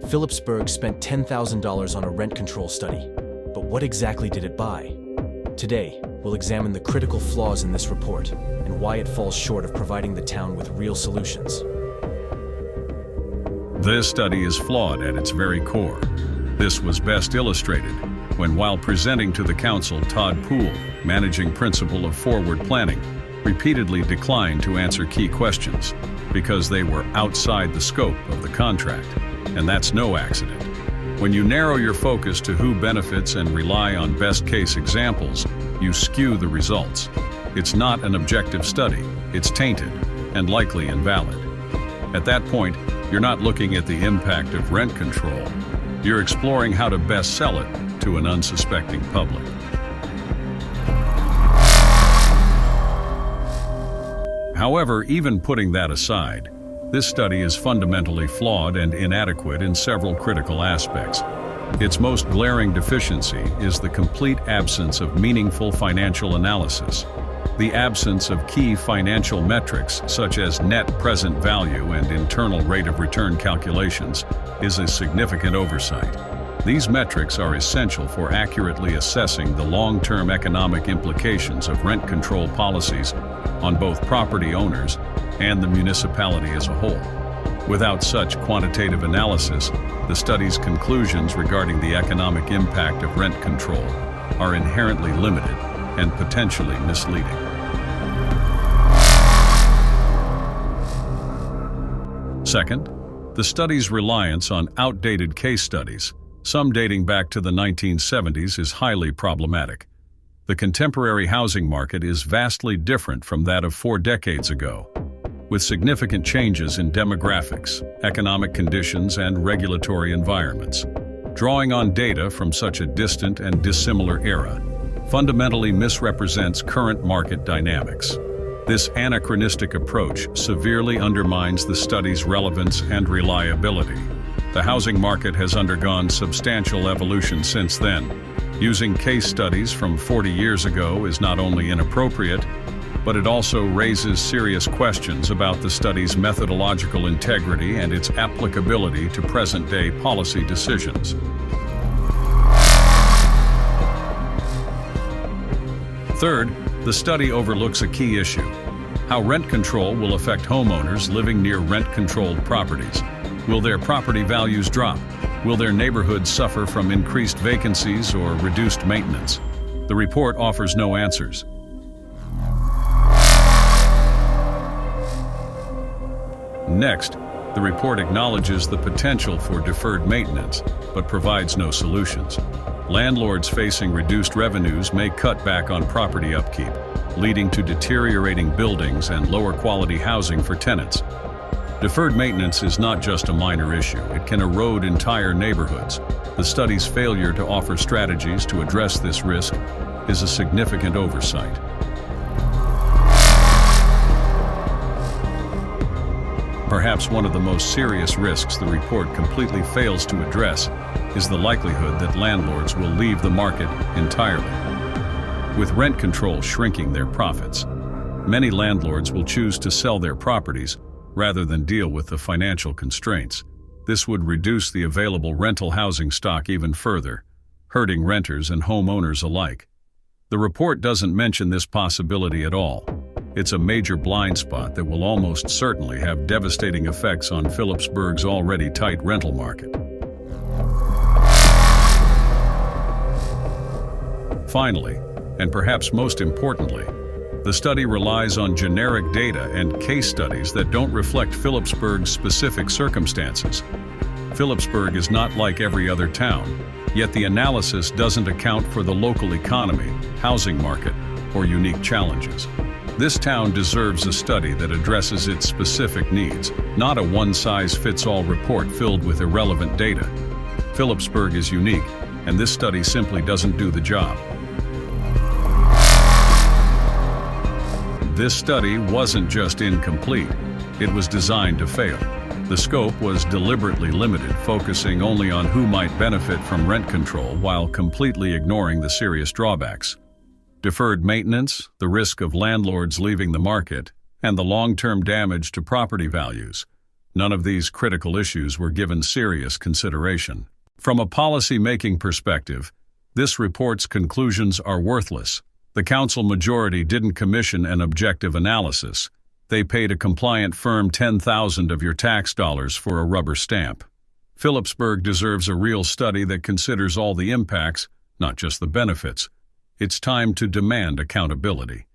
Phillipsburg spent $10,000 on a rent control study, but what exactly did it buy? Today, we'll examine the critical flaws in this report and why it falls short of providing the town with real solutions. This study is flawed at its very core. This was best illustrated when, while presenting to the council, Todd Poole, managing principal of Forward Planning, repeatedly declined to answer key questions because they were outside the scope of the contract. And that's no accident. When you narrow your focus to who benefits and rely on best-case examples, you skew the results. It's not an objective study, it's tainted and likely invalid. At that point, you're not looking at the impact of rent control. You're exploring how to best sell it to an unsuspecting public. However, even putting that aside, this study is fundamentally flawed and inadequate in several critical aspects. Its most glaring deficiency is the complete absence of meaningful financial analysis. The absence of key financial metrics, such as net present value and internal rate of return calculations, is a significant oversight. These metrics are essential for accurately assessing the long-term economic implications of rent control policies on both property owners and the municipality as a whole. Without such quantitative analysis, the study's conclusions regarding the economic impact of rent control are inherently limited and potentially misleading. Second, the study's reliance on outdated case studies, some dating back to the 1970s, is highly problematic. The contemporary housing market is vastly different from that of 4 decades ago, with significant changes in demographics, economic conditions, and regulatory environments. Drawing on data from such a distant and dissimilar era fundamentally misrepresents current market dynamics. This anachronistic approach severely undermines the study's relevance and reliability. The housing market has undergone substantial evolution since then. Using case studies from 40 years ago is not only inappropriate, but it also raises serious questions about the study's methodological integrity and its applicability to present-day policy decisions. Third, the study overlooks a key issue: how rent control will affect homeowners living near rent-controlled properties. Will their property values drop? Will their neighborhoods suffer from increased vacancies or reduced maintenance? The report offers no answers. Next, the report acknowledges the potential for deferred maintenance, but provides no solutions. Landlords facing reduced revenues may cut back on property upkeep, leading to deteriorating buildings and lower quality housing for tenants. Deferred maintenance is not just a minor issue, it can erode entire neighborhoods. The study's failure to offer strategies to address this risk is a significant oversight. Perhaps one of the most serious risks the report completely fails to address is the likelihood that landlords will leave the market entirely. With rent control shrinking their profits, many landlords will choose to sell their properties rather than deal with the financial constraints. This would reduce the available rental housing stock even further, hurting renters and homeowners alike. The report doesn't mention this possibility at all. It's a major blind spot that will almost certainly have devastating effects on Phillipsburg's already tight rental market. Finally, and perhaps most importantly, the study relies on generic data and case studies that don't reflect Phillipsburg's specific circumstances. Phillipsburg is not like every other town, yet the analysis doesn't account for the local economy, housing market, or unique challenges. This town deserves a study that addresses its specific needs, not a one-size-fits-all report filled with irrelevant data. Phillipsburg is unique, and this study simply doesn't do the job. This study wasn't just incomplete, it was designed to fail. The scope was deliberately limited, focusing only on who might benefit from rent control while completely ignoring the serious drawbacks. Deferred maintenance, the risk of landlords leaving the market, and the long-term damage to property values. None of these critical issues were given serious consideration. From a policy-making perspective, this report's conclusions are worthless. The council majority didn't commission an objective analysis. They paid a compliant firm $10,000 of your tax dollars for a rubber stamp. Phillipsburg deserves a real study that considers all the impacts, not just the benefits. It's time to demand accountability.